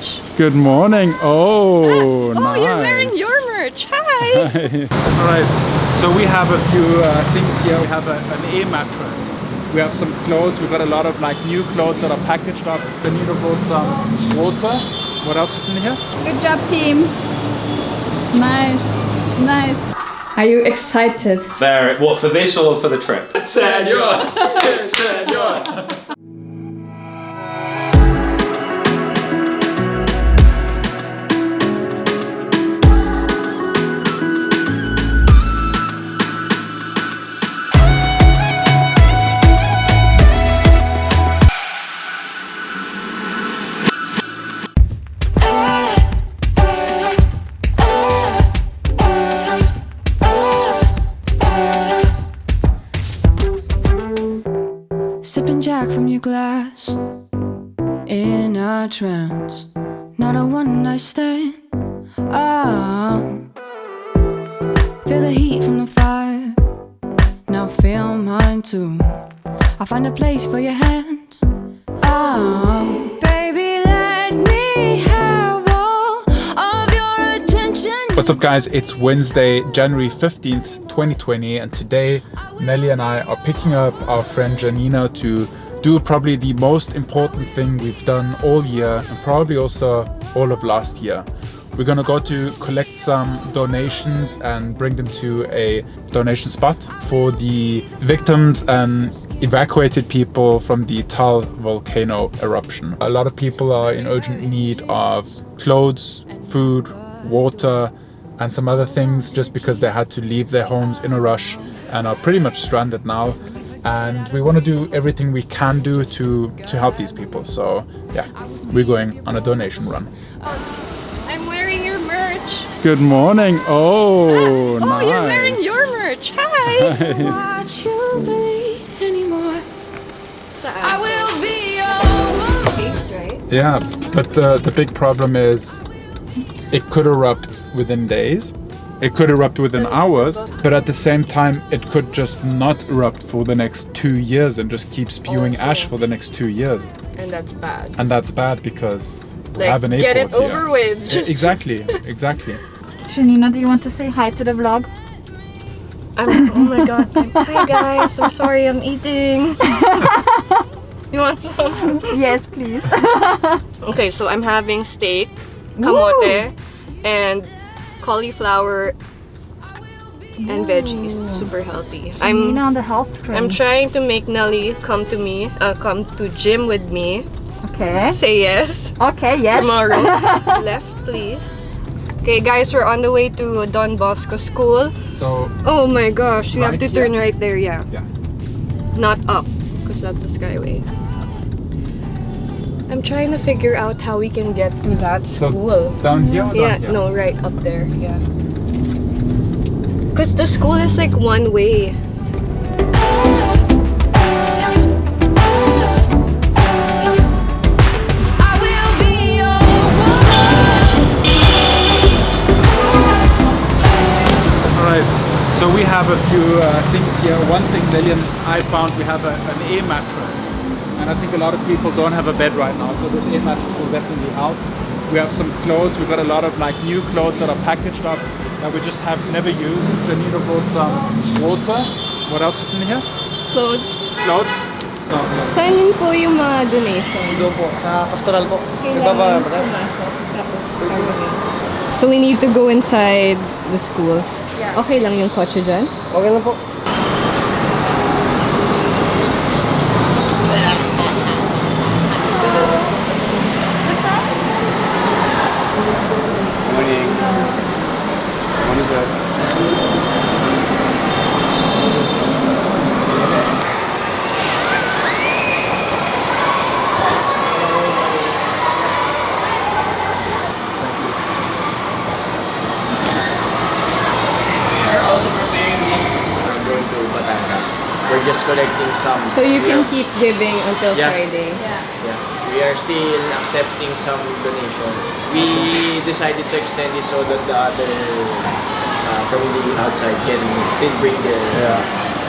merch. Good morning. Oh, Hi. nice. Oh, you're wearing your merch. Hi. Alright, so we have a few things here. We have an A mattress. We have some clothes. We've got a lot of like new clothes that are packaged up. Benito brought some water. What else is in here? Good job, team. Nice. Nice. Are you excited? Very. What, for this or for the trip? Senor! Senor! Sipping Jack from your glass, in a trance, not a one night stand. Oh, feel the heat from the fire, now feel mine too. I'll find a place for your hands. Oh, baby, let me have all of your attention. What's up, guys? It's Wednesday, January 15th, 2020, and today Nelly and I are picking up our friend Janina to do probably the most important thing we've done all year and probably also all of last year. We're gonna go to collect some donations and bring them to a donation spot for the victims and evacuated people from the TAAL volcano eruption. A lot of people are in urgent need of clothes, food, water, and some other things just because they had to leave their homes in a rush and are pretty much stranded now. And we want to do everything we can do to help these people. So yeah, we're going on a donation run. I'm wearing your merch. Good morning. Oh, nice. Oh, you're wearing your merch. Hi. Watch you bleed anymore. I will be your Taste, right? Yeah, but the big problem is it could erupt within days. It could erupt within hours, but at the same time, it could just not erupt for the next 2 years and just keep spewing ash for the next 2 years. And that's bad. And that's bad because we Like, have an get airport it over here. with. Just... Exactly, exactly. Janina, do you want to say hi to the vlog? Oh my god. Hi guys, I'm sorry I'm eating. You want some? Yes, please. Okay, so I'm having steak, kamote, and cauliflower and veggies. It's super healthy. I'm on the health train. I'm trying to make Nelly come to gym with me. Okay. Say yes. Okay, yes. Tomorrow. Left, please. Okay, guys, we're on the way to Don Bosco School. So, Oh my gosh, you have Right to here? turn right there, yeah. yeah. Not up, because that's a skyway. I'm trying to figure out how we can get to that school. So, down here or Yeah, down here? no, right up there, yeah. Because the school is like one way. I will be your Alright, so we have a few things here. One thing Nelly and I found, we have an A mattress. And I think a lot of people don't have a bed right now, so this A mattress will definitely help. We have some clothes. We've got a lot of like new clothes that are packaged up that we just have never used. Janina brought some water. What else is in here? Clothes. Clothes? Saan yun po yung mga donation? Doon po, sa pastoral po. Kailangan pumasok, tapos So we need to go inside the school. Yeah. Okay lang yung kotse dyan? Okay lang po. Morning. Morning, sir. We're also preparing this. We're going to Batangas. We're just collecting some. So you We can are- keep giving until Yeah. Friday. Yeah, we are still accepting some donations. We decided to extend it so that the other from the outside can still bring their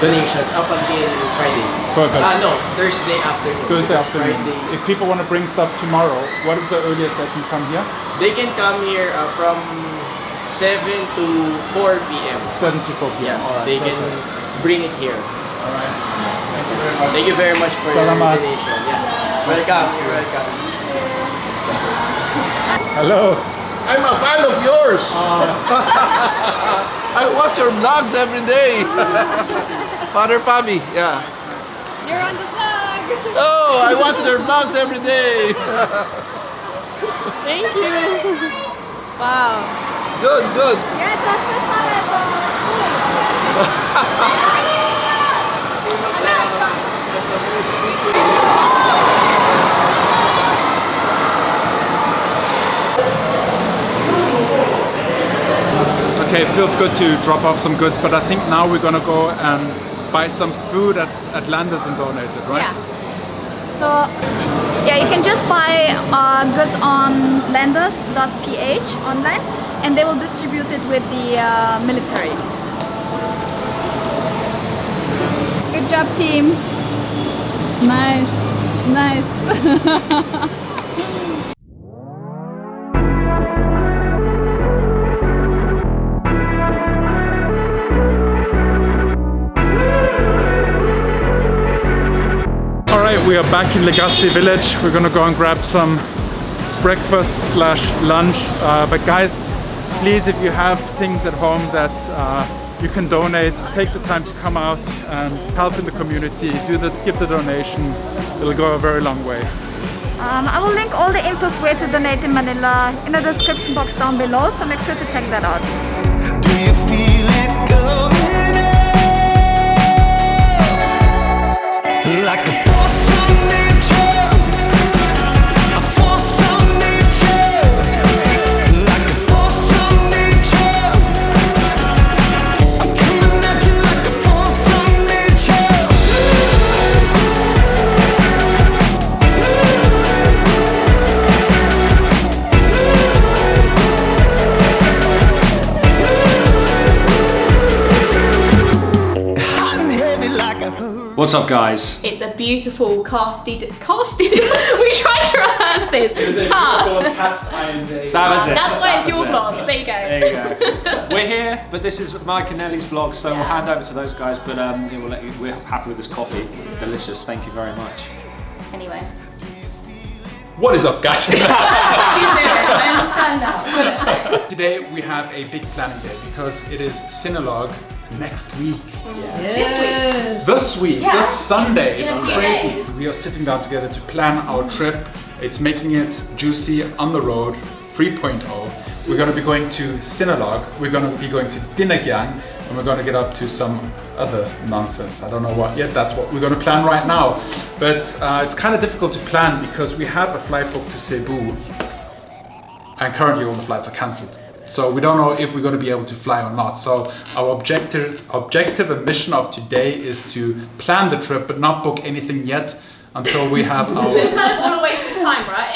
donations up until Friday. Perfect. No, Thursday afternoon. Thursday because afternoon. Friday, If people want to bring stuff tomorrow, what is the earliest they can come here? they can come here from 7 to 4 p.m. 7 to 4 p.m. Yeah, All right, they perfect. can bring it here. All right. Thank you very much. Thank you very much for Salamat. your donation. Yeah. Welcome. You're welcome. Hello. I'm a fan of yours. I watch your vlogs every day. Father Pabi, yeah. You're on the vlog! Oh, I watch their vlogs every day. Thank you! Wow. Good, good. Yeah, it's our first time at school. Okay, it feels good to drop off some goods, but I think now we're gonna go and buy some food at Landers and donate it, right? Yeah. So, yeah, you can just buy goods on landers.ph online, and they will distribute it with the military. Good job, team. Nice, nice. Alright, we are back in Legazpi village. We're gonna go and grab some breakfast / lunch. But guys, please, if you have things at home that you can donate, take the time to come out and help in the community, give the donation. It'll go a very long way. I will link all the info where to donate in Manila in the description box down below, so make sure to check that out. Do you feel it coming up? Like a force of nature, a force of nature, like a force of nature. I'm coming at you like a force of nature. Hot and heavy like a What's up, guys? It's a beautiful casted. We tried to rehearse this. That was it. That's why That it's your was it. vlog. There you go. There you go. We're here, but this is Mike and Nelly's vlog, so we'll hand over to those guys. But yeah, we'll let you. We're happy with this coffee. Delicious. Thank you very much. Anyway. What is up, guys? You do it. I understand now. Today we have a big planning day because it is Cinelogue next week. This week, this Sunday. It's crazy. We are sitting down together to plan our trip. It's making it juicy on the road 3.0. We're going to be going to Cinelogue. We're going to be going to Dinagyang, and we're going to get up to some other nonsense. I don't know what yet. That's what we're going to plan right now. But it's kind of difficult to plan because we have a flight booked to Cebu, and currently all the flights are cancelled. So we don't know if we're going to be able to fly or not. So our objective and mission of today is to plan the trip, but not book anything yet until we have our. It's kind of all a waste of time, right?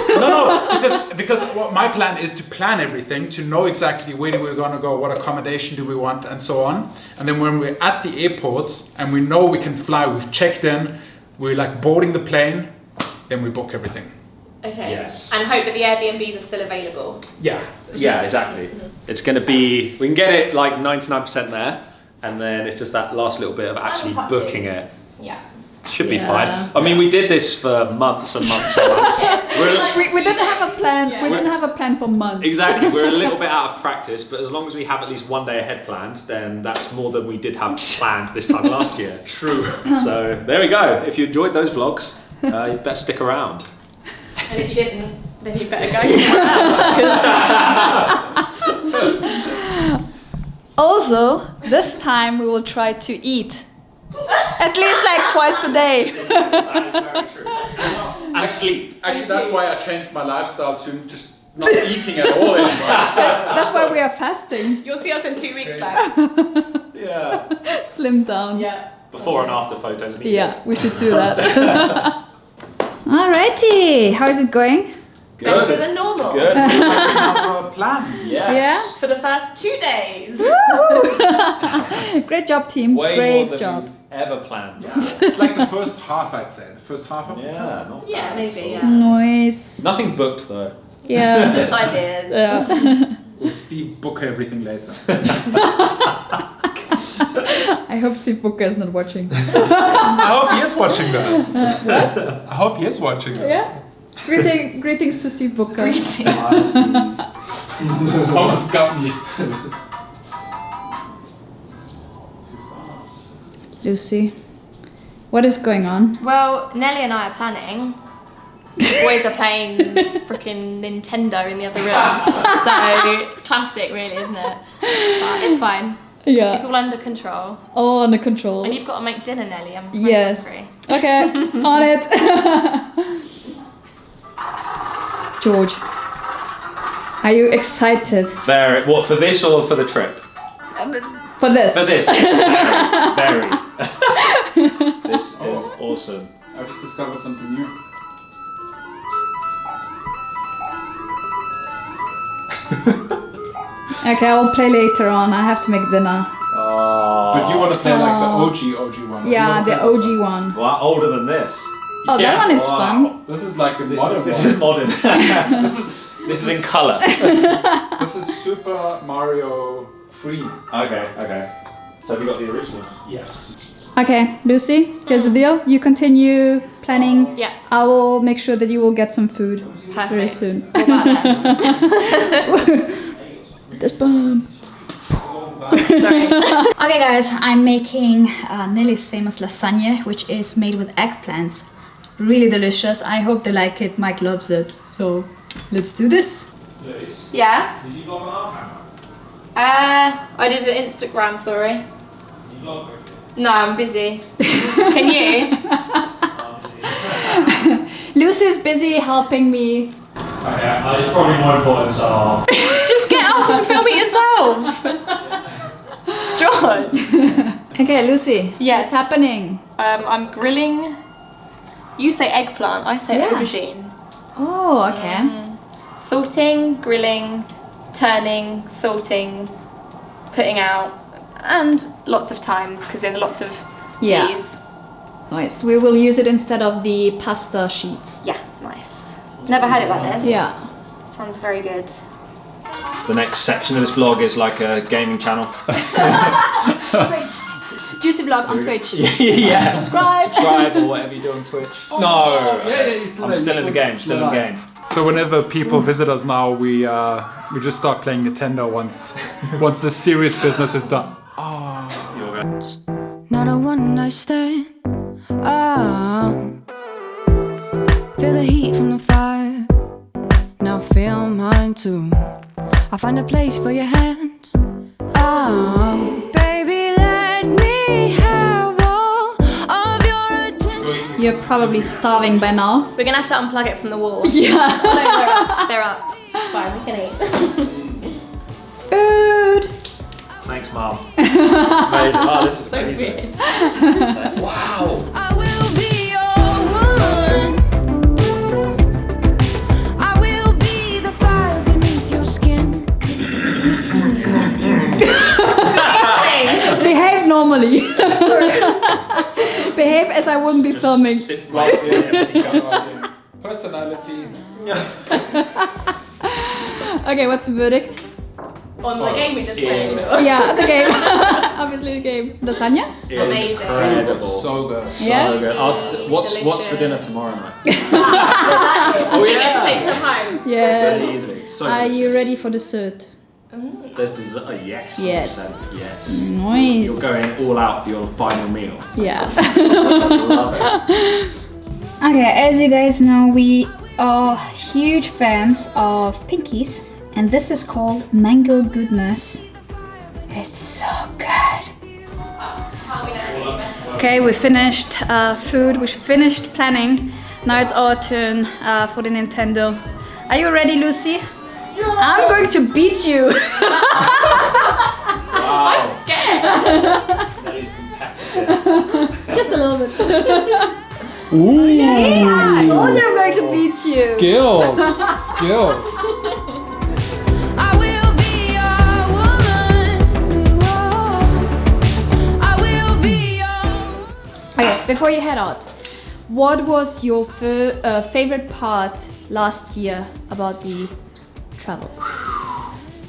No, because what my plan is to plan everything, to know exactly where we're going to go, what accommodation do we want, and so on. And then when we're at the airport and we know we can fly, we've checked in, we're like boarding the plane, then we book everything. Okay. Yes. And hope that the Airbnbs are still available. Yeah. Yeah, exactly. It's going to be. We can get it like 99% there, and then it's just that last little bit of actually Final touches. booking it. Yeah. Should be fine. I mean, we did this for months and months and months. We didn't have a plan. Yeah. We didn't have a plan for months. Exactly, we're a little bit out of practice, but as long as we have at least one day ahead planned, then that's more than we did have planned this time last year. True. So there we go. If you enjoyed those vlogs, you better stick around. And if you didn't, then you better go somewhere else. Also, this time we will try to eat. At least like twice per day. That is very true. And sleep. Actually, that's why I changed my lifestyle to just not eating at all anymore. That's why we are fasting. You'll see us in 2 weeks though. Yeah. Slim down. Yeah. Before and after photos. Yeah, we should do that. Alrighty, how is it going? better than normal. Good. Another plan. Yes. Yeah? For the first 2 days. Great job, team. Way Great more than job. we've ever planned. It's like the first half, I'd say. The first half of the Yeah, plan. not Yeah, bad maybe, at all. yeah. Nice. Nothing booked though. Yeah. Just ideas. Yeah. We'll Steve book everything later. I hope Steve Booker is not watching. I hope he is watching this. I hope he is watching this. Yeah. Greetings to Steve Booker. Almost got me. Lucy, what is going on? Well, Nelly and I are planning. The boys are playing freaking Nintendo in the other room. So, classic really, isn't it? But it's fine. It's Yeah. all under control. All under control. And you've got to make dinner, Nelly. I'm very Yes. hungry. Okay, on it. George, are you excited Very. What, for this or for the trip? for this? For this. Yes, very. This is awesome. I just discovered something new. Okay, I'll play later on. I have to make dinner. Oh. But you want to play like the OG one. You Yeah, wanna the play this OG one. Well, older than this. Oh, that one is Wow. fun. This is like a This, modern this one. is modern. This is in colour. This is Super Mario 3. Okay. So have you got the original? Yes. Okay, Lucy, here's the deal. You continue planning. Yeah. I will make sure that you will get some food very Perfect. soon. What about them? This bomb. Sorry. Okay guys, I'm making Nelly's famous lasagna, which is made with eggplants. Really delicious. I hope they like it. Mike loves it. So let's do this. Yeah? Did you vlog on our camera? I did an Instagram story. No, I'm busy. Can you? Lucy's busy helping me. Okay, it's probably more important, so Just get up and film it yourself. John. Okay, Lucy. Yes. What's happening? I'm grilling. You say eggplant, I say Yeah. aubergine. Oh, okay. Salting, grilling, turning, salting, putting out, and lots of times because there's lots of Yeah. these. Nice. We will use it instead of the pasta sheets. Yeah, nice. Never had it like this. Yeah. Sounds very good. the next section of this vlog is like a gaming channel. Juicy vlog on Twitch. Yeah. Subscribe. Subscribe or whatever you do on Twitch. No. I'm still in the game. Still in the game. So whenever people visit us now, we just start playing Nintendo once the serious business is done. Not a one night stand. Oh, feel the heat from the fire. Now feel mine too. I find a place for your hands. Oh, baby, let me have all of your attention. You're probably starving by now. We're gonna have to unplug it from the wall. Yeah. No, they're up. They're up. It's fine, we can eat. Food. Thanks, Mom. Amazing. Oh, this is So amazing. weird. Wow. I will be your woman. I will be the fire beneath your skin. Behave normally. Behave as I wouldn't be filming. Sit right here. Personality. Okay, what's the verdict? On the game we just played. Yeah, the game. Obviously the game. Lasagna? Amazing. Incredible. So good. Yeah? So good. What's for dinner tomorrow night? Oh, we get to take some home. Yeah. Very easy. So Are you delicious. ready for dessert? There's dessert. Oh, yes. Yes. 100%, yes. Nice. You're going all out for your final meal. Yeah. Love it. Okay, as you guys know, we are huge fans of Pinkies, and this is called Mango Goodness. It's so good. Okay, we finished food, we finished planning. Now it's our turn for the Nintendo. Are you ready, Lucy? I'm going to beat you. I'm scared. Nelly's competitive. Just a little bit. Ooh. I told you I'm going to beat you. Skills. Skills. I will be your woman. I will be your. Okay, before you head out, what was your favorite part last year about the travels?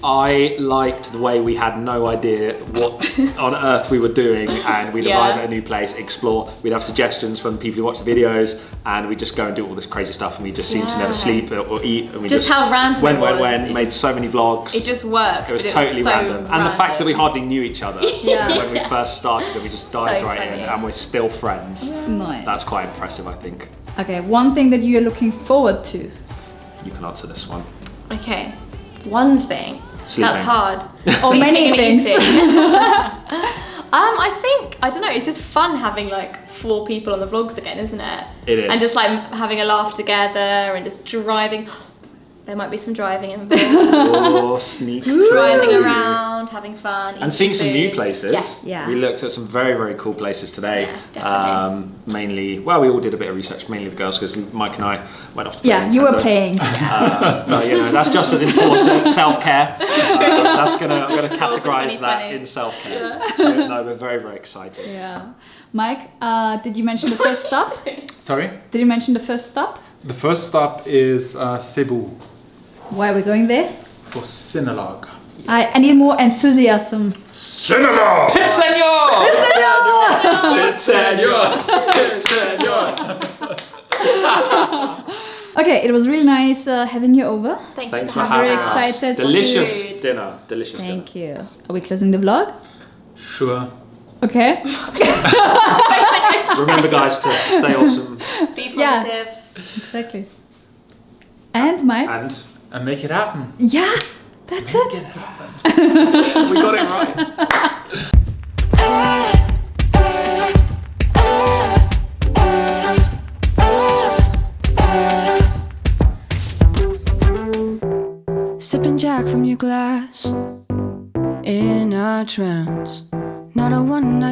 I liked the way we had no idea what on earth we were doing, and we'd arrive at a new place, explore, we'd have suggestions from people who watch the videos, and we'd just go and do all this crazy stuff, and we just seemed to never sleep or eat, and we just how random went, made so many vlogs. It just worked. It was totally so random. And the fact that we hardly knew each other Yeah. when we first started, and we just dived right in, and we're still friends. Nice. That's quite impressive, I think. Okay, one thing that you are looking forward to. You can answer this one. Okay, one thing. Sleeping. That's hard. Or many things. I think, I don't know, it's just fun having like 4 people on the vlogs again, isn't it? It is. And just like having a laugh together and just driving. There might be some driving involved. Or sneak. Driving around, having fun. And seeing some new food. places. Yeah. We looked at some very, very cool places today. Yeah, definitely. Mainly, well, we all did a bit of research, mainly the girls, because Mike and I went off to play Yeah, you were Nintendo. playing. But you know, that's just as important. Self-care. I'm gonna categorise that 2020. in self-care. So, no, we're very, very excited. Yeah. Mike, did you mention the first stop? Sorry? Did you mention the first stop? The first stop is Cebu Why are we going there? for Sinulog. I need more enthusiasm. Sinulog! Pit senor! Pit senor! Pit senor! Okay, it was really nice having you over. Thanks for I'm having very us. excited for Delicious food. dinner. Delicious dinner. Thank you. Are we closing the vlog? Sure. Okay. Remember, guys, to stay awesome Be Yeah. positive. Exactly. And Mike? And make it happen. Yeah, that's it. We got it right. Sipping Jack from your glass in a trance. Not a one night